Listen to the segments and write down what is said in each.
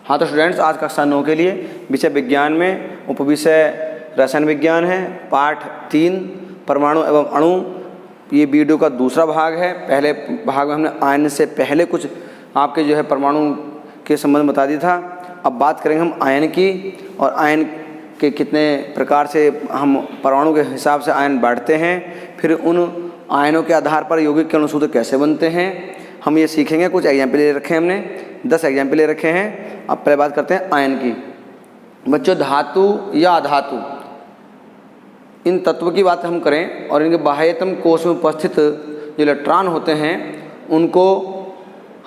हाँ तो स्टूडेंट्स, आज कक्षा 9 के लिए विषय विज्ञान में उपविषय रसायन विज्ञान है, पाठ 3 परमाणु एवं अणु। ये वीडियो का दूसरा भाग है। पहले भाग में हमने आयन से पहले कुछ आपके जो है परमाणु के संबंध में बता दिया था। अब बात करेंगे हम आयन की, और आयन के कितने प्रकार से हम परमाणु के हिसाब से आयन बांटते हैं, फिर उन आयनों के आधार पर यौगिक के अणुसूत्र कैसे बनते हैं, हम ये सीखेंगे। कुछ एग्जाम्पल ले रखे हैं हमने, 10 एग्जाम्पल ले रखे हैं। अब पहले बात करते हैं आयन की। बच्चों, धातु या अधातु, इन तत्वों की बात हम करें और इनके बाह्यतम कोश में उपस्थित जो इलेक्ट्रॉन होते हैं उनको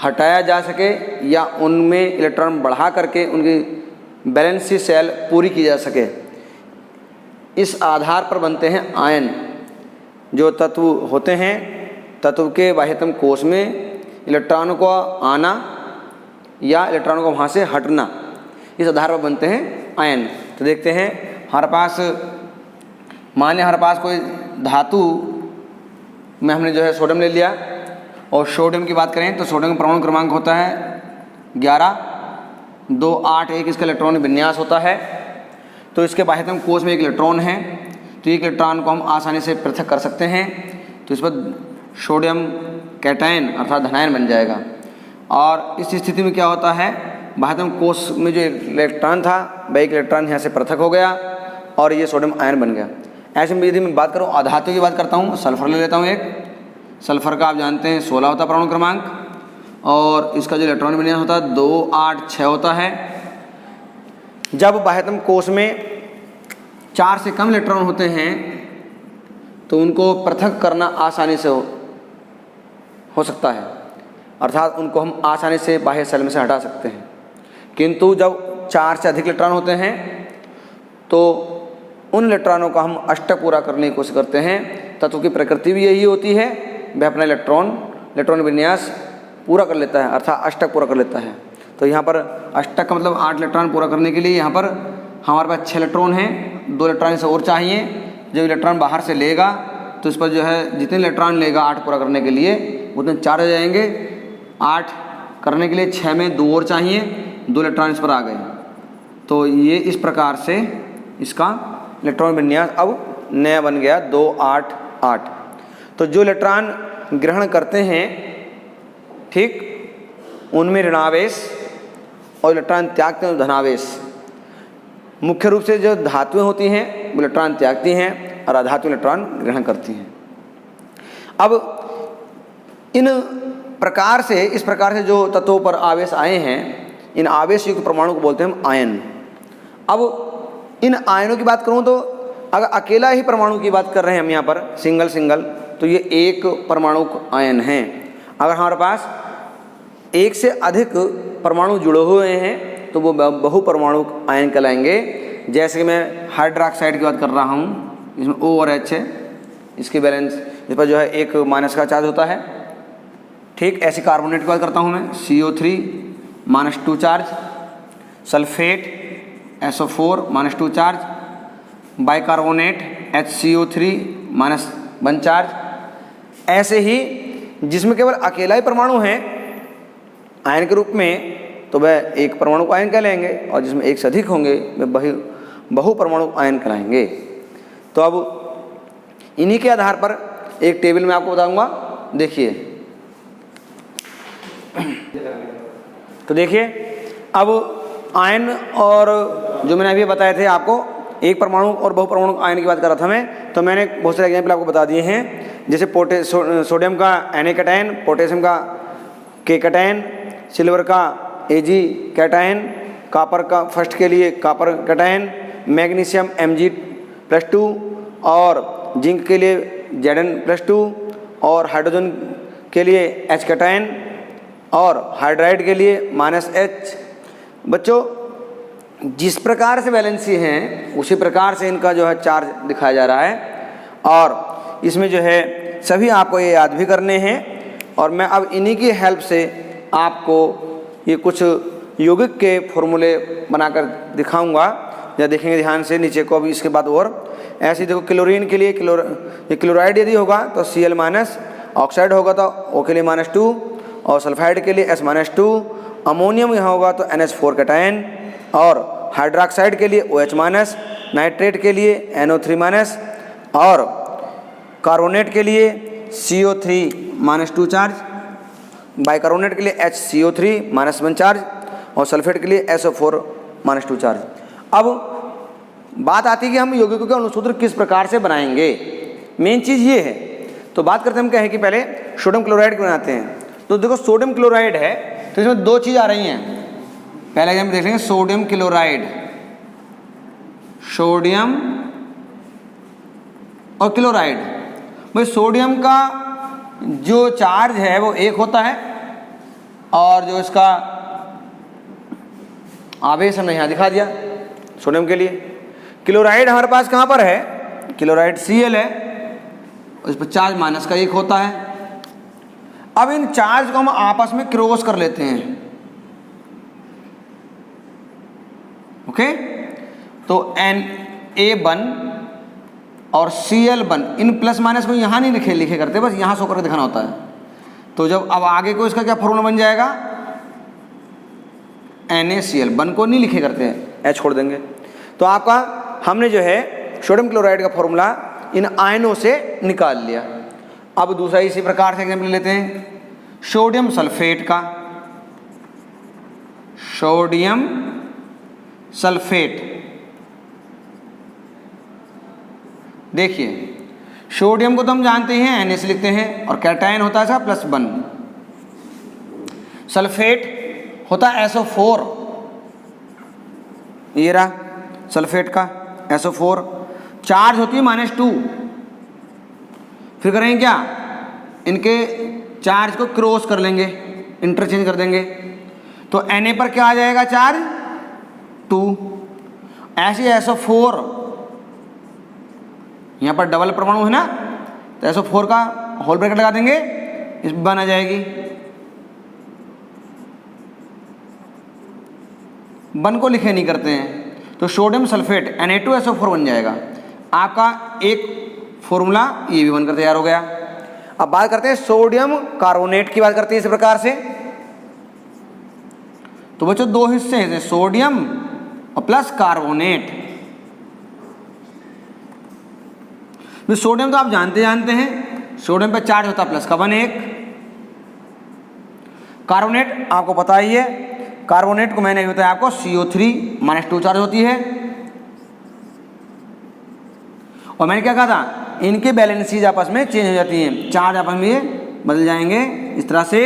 हटाया जा सके या उनमें इलेक्ट्रॉन बढ़ा करके उनकी बैलेंसी सेल पूरी की जा सके, इस आधार पर बनते हैं आयन। जो तत्व होते हैं, तत्व के बाह्यतम कोश में इलेक्ट्रॉनों को आना या इलेक्ट्रॉनों को वहाँ से हटना, इस आधार पर बनते हैं आयन। तो देखते हैं, हमारे पास मान लिया हमारे पास कोई धातु में हमने जो है सोडियम ले लिया, और सोडियम की बात करें तो सोडियम का परमाणु क्रमांक होता है 11, 2, 8, 1 इसका इलेक्ट्रॉन विन्यास होता है। तो इसके बाह्यतम कोश में एक इलेक्ट्रॉन है, तो एक इलेक्ट्रॉन को हम आसानी से पृथक कर सकते हैं। तो इस पर सोडियम कैटायन अर्थात धनायन बन जाएगा। और इस स्थिति में क्या होता है, बाह्यतम कोश में जो इलेक्ट्रॉन था वह एक इलेक्ट्रॉन यहाँ से पृथक हो गया और ये सोडियम आयन बन गया। ऐसे में यदि मैं बात करूँ अधातु की बात करता हूँ, सल्फर ले लेता हूँ। एक सल्फर का आप जानते हैं 16 होता है परमाणु क्रमांक, और इसका जो इलेक्ट्रॉन विन्यास होता है 2, 8, 6 होता है। जब बाह्यतम कोश में 4 से कम इलेक्ट्रॉन होते हैं तो उनको पृथक करना आसानी से हो सकता है, अर्थात उनको हम आसानी से बाह्य सेल में से हटा सकते हैं। किंतु जब 4 से अधिक इलेक्ट्रॉन होते हैं तो उन इलेक्ट्रॉनों का हम अष्टक पूरा करने की कोशिश करते हैं। तत्व की प्रकृति भी यही होती है, वह अपना इलेक्ट्रॉन विन्यास पूरा कर लेता है, अर्थात अष्टक पूरा कर लेता है। तो यहाँ पर अष्टक का मतलब 8 इलेक्ट्रॉन पूरा करने के लिए यहाँ पर हमारे पास 6 इलेक्ट्रॉन हैं, 2 इलेक्ट्रॉन से और चाहिए। जब इलेक्ट्रॉन बाहर से लेगा तो इस पर जो है जितने इलेक्ट्रॉन लेगा 8 पूरा करने के लिए उतने 4 हो जाएंगे। 8 करने के लिए 6 में 2 और चाहिए, 2 इलेक्ट्रॉन इस पर आ गए। तो ये इस प्रकार से इसका इलेक्ट्रॉन विन्यास अब नया बन गया 2, 8, 8। तो जो इलेक्ट्रॉन ग्रहण करते हैं, ठीक, उनमें ऋणावेश और इलेक्ट्रॉन त्यागते हैं धनावेश। मुख्य रूप से जो धातुएं होती हैं वो इलेक्ट्रॉन त्यागती हैं और अधातु इलेक्ट्रॉन ग्रहण करती हैं। अब इन प्रकार से, इस प्रकार से जो तत्वों पर आवेश आए हैं, इन आवेश युक्त परमाणु को बोलते हैं हम आयन। अब इन आयनों की बात करूं तो अगर अकेला ही परमाणु की बात कर रहे हैं हम यहाँ पर सिंगल, तो ये एक परमाणु आयन है। अगर हमारे पास एक से अधिक परमाणु जुड़े हुए हैं तो वो बहुपरमाणु आयन कहलाएंगे। जैसे कि मैं हाइड्रोक्साइड की बात कर रहा हूँ, इसमें O और H है, इसकी बैलेंस इस पर जो है 1 माइनस का चार्ज होता है। ठीक, ऐसे कार्बोनेट की बात करता हूँ मैं, CO3 -2 charge, sulphate SO4 -2 charge, bicarbonate HCO3 -1 charge. ऐसे ही जिसमें केवल अकेला ही परमाणु है आयन के रूप में तो वह एक परमाणु को आयन कहलाएंगे, और जिसमें एक से अधिक होंगे वह बहुपरमाणु आयन कहलाएंगे। तो अब इन्हीं के आधार पर एक टेबल में आपको बताऊंगा, देखिए। तो देखिए, अब आयन और जो मैंने अभी बताए थे आपको, एक परमाणु और बहुपरमाणु आयन की बात कर रहा था मैं, तो मैंने बहुत सारे एग्जाम्पल आपको बता दिए हैं। जैसे सोडियम का Na कैटायन, पोटेशियम का K कैटायन, सिल्वर का Ag कैटायन, कॉपर का फर्स्ट के लिए कॉपर कैटायन, मैग्नीशियम Mg+2, और जिंक के लिए Zn+2, और हाइड्रोजन के लिए H कैटायन, और हाइड्राइड के लिए -H। बच्चों, जिस प्रकार से वैलेंसी हैं उसी प्रकार से इनका जो है चार्ज दिखाया जा रहा है, और इसमें जो है सभी आपको ये याद भी करने हैं। और मैं अब इन्हीं की हेल्प से आपको ये कुछ यौगिक के फॉर्मूले बनाकर दिखाऊंगा, या देखेंगे ध्यान से नीचे को। अभी इसके बाद और ऐसे देखो, क्लोरीन के लिए क्लोराइड यदि होगा तो Cl-, ऑक्साइड होगा तो O के लिए -2, और सल्फाइड के लिए S-2, अमोनियम यहाँ होगा तो NH4 कैटायन, और हाइड्रोक्साइड के लिए OH-, नाइट्रेट के लिए NO3-, और कार्बोनेट के लिए CO3-2 चार्ज, बाइकार्बोनेट के लिए HCO3-1 चार्ज, और सल्फेट के लिए SO4-2 चार्ज। अब बात आती है कि हम यौगिकों के अणुसूत्र किस प्रकार से बनाएंगे। मेन चीज़ ये है। तो बात करते हैं हम क्या है कि पहले सोडियम क्लोराइड के बनाते हैं। तो देखो सोडियम क्लोराइड है तो इसमें दो चीज़ आ रही हैं। पहले हम देख लेंगे सोडियम क्लोराइड, सोडियम और क्लोराइड। भाई सोडियम का जो चार्ज है वो 1 होता है, और जो इसका आवेश हमने यहाँ दिखा दिया सोडियम के लिए। क्लोराइड हमारे पास कहाँ पर है, क्लोराइड Cl है, उस पर चार्ज माइनस का 1 होता है। अब इन चार्ज को हम आपस में क्रॉस कर लेते हैं। ओके, तो Na1 और Cl1, इन प्लस माइनस को यहाँ नहीं लिखे करते, बस यहाँ शो करके दिखाना होता है। तो जब अब आगे को इसका क्या फॉर्मूला बन जाएगा, NaCl, 1 को नहीं लिखे करते हैं, H छोड़ देंगे। तो आपका हमने जो है सोडियम क्लोराइड का फॉर्मूला इन आयनों से निकाल लिया। अब दूसरा इसी प्रकार से एग्जाम्पल लेते हैं सोडियम सल्फेट का। सोडियम सल्फेट, देखिए सोडियम को तो हम जानते हैं Na से लिखते हैं, और कैटायन होता है इसका +1। सल्फेट होता है SO4, ये रहा सल्फेट का SO4, चार्ज होती है -2। फिर करेंगे क्या, इनके चार्ज को क्रॉस कर लेंगे, इंटरचेंज कर देंगे, तो Na पर क्या आ जाएगा चार्ज 2। ऐसे SO4, यहाँ पर डबल परमाणु है ना, तो SO4 का होल ब्रैकेट लगा देंगे, इस बन आ जाएगी। 1 को लिखे नहीं करते हैं, तो सोडियम सल्फेट Na2SO4 बन जाएगा। आपका एक फॉर्मूला ये भी बनकर तैयार हो गया। अब बात करते हैं सोडियम कार्बोनेट की, बात करते हैं इस प्रकार से। तो बच्चों दो हिस्से हैं, सोडियम और प्लस कार्बोनेट। सोडियम तो आप जानते हैं, सोडियम पे चार्ज होता है +1। कार्बोनेट आपको पता ही है, कार्बोनेट को मैंने बताया आपको CO3-2 चार्ज होती है। और मैंने क्या कहा था, इनके बैलेंसीज आपस में चेंज हो जाती हैं, चार्ज आपस में बदल जाएंगे। इस तरह से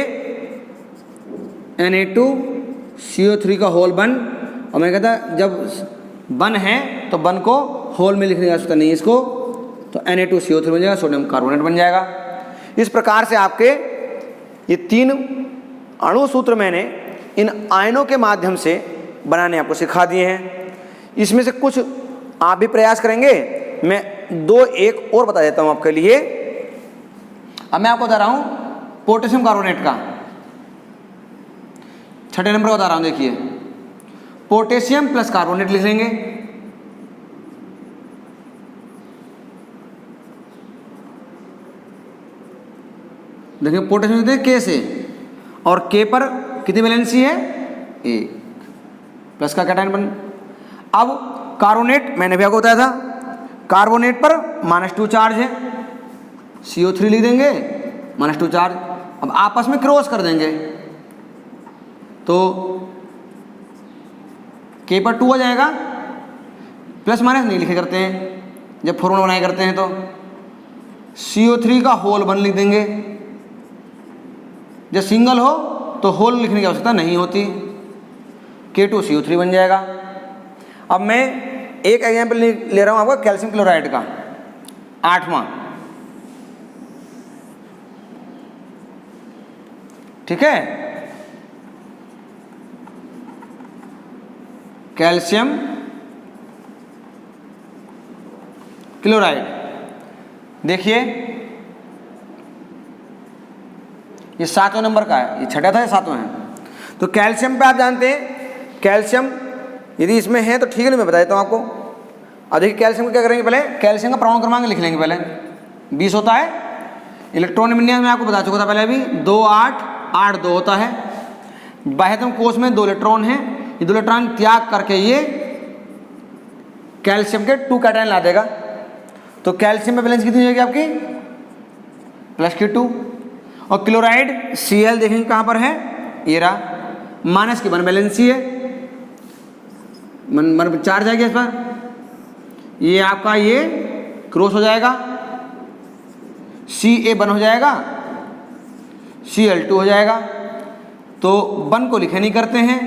Na2CO3 का होल 1, और मैं कहता जब 1 है तो 1 को होल में लिखने की आवश्यकता नहीं इसको, तो Na2CO3 बन जाएगा, सोडियम कार्बोनेट बन जाएगा। इस प्रकार से आपके ये 3 अणु सूत्र मैंने इन आयनों के माध्यम से बनाने आपको सिखा दिए हैं। इसमें से कुछ आप भी प्रयास करेंगे, मैं 2-1 और बता देता हूं आपके लिए। अब मैं आपको बता रहा हूं पोटेशियम कार्बोनेट का, 6 नंबर का बता रहा हूं। देखिए पोटेशियम प्लस कार्बोनेट लिख लेंगे। देखिए पोटेशियम लिखते हैं K से, और K पर कितनी वैलेंसी है, 1, प्लस का कैटायन बन। अब कार्बोनेट मैंने भी आपको बताया था, कार्बोनेट पर -2 चार्ज है, CO3 लिख देंगे, -2 चार्ज। अब आपस में क्रॉस कर देंगे, तो K पर 2 हो जाएगा, प्लस माइनस नहीं लिखे करते हैं जब फॉर्मूला बनाए करते हैं। तो CO3 का होल 1 लिख देंगे, जब सिंगल हो तो होल लिखने की आवश्यकता नहीं होती, K2CO3 बन जाएगा। अब मैं एक एग्जाम्पल ले रहा हूं आपका कैल्शियम क्लोराइड का, 8वां। ठीक है, कैल्शियम क्लोराइड। देखिए ये 7वें नंबर का है, ये 6ठा था, ये 7वां है। तो कैल्शियम पे आप जानते हैं, कैल्शियम यदि इसमें है तो ठीक है, मैं बता देता हूँ आपको। अब देखिए कैल्शियम को क्या करेंगे, पहले कैल्शियम का परमाणु क्रमांक लिख लेंगे। पहले 20 होता है, इलेक्ट्रॉन विन्यास में आपको बता चुका था पहले भी, 2 8 8 2 होता है। बाह्यतम कोश में 2 इलेक्ट्रॉन हैं, ये 2 इलेक्ट्रॉन त्याग करके ये कैल्शियम के 2 कैटायन ला देगा। तो कैल्शियम में बैलेंस कितनी हो जाएगी आपकी +Q2। और क्लोराइड Cl देखेंगे कहाँ पर है, ये रहा, माइनस की 1 बैलेंस ही है, मन चार्ज आएगी इस पर, ये आपका ये क्रॉस हो जाएगा, Ca1 हो जाएगा, Cl2 हो जाएगा। तो 1 को लिखे नहीं करते हैं,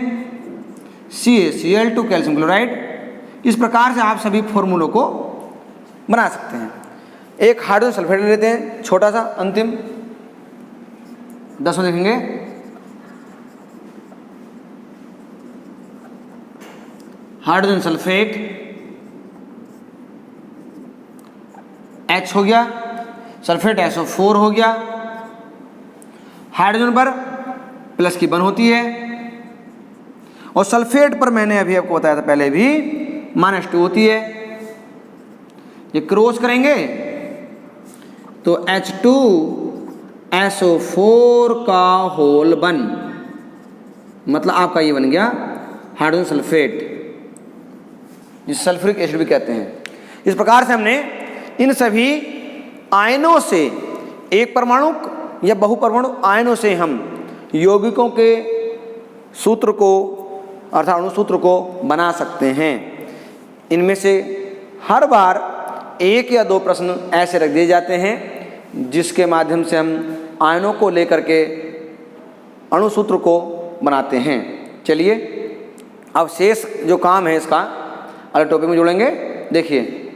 CaCl2 कैल्शियम क्लोराइड। इस प्रकार से आप सभी फॉर्मूलों को बना सकते हैं। एक हाइड्रोजन सल्फेट ले लेते हैं, छोटा सा अंतिम 10 में देखेंगे। हाइड्रोजन सल्फेट H हो गया, सल्फेट SO4 हो गया। हाइड्रोजन पर प्लस की 1 होती है, और सल्फेट पर मैंने अभी आपको बताया था पहले भी -2 होती है। ये क्रॉस करेंगे तो H2SO4 का होल 1, मतलब आपका ये बन गया हाइड्रोजन सल्फेट, जिसे सल्फ्यूरिक एसिड भी कहते हैं। इस प्रकार से हमने इन सभी आयनों से, एक परमाणु या बहुपरमाणु आयनों से हम यौगिकों के सूत्र को अर्थात अणुसूत्र को बना सकते हैं। इनमें से हर बार 1 या 2 प्रश्न ऐसे रख दिए जाते हैं जिसके माध्यम से हम आयनों को लेकर के अणुसूत्र को बनाते हैं। चलिए अब शेष जो काम है इसका अगले टॉपिक में जोड़ेंगे। देखिए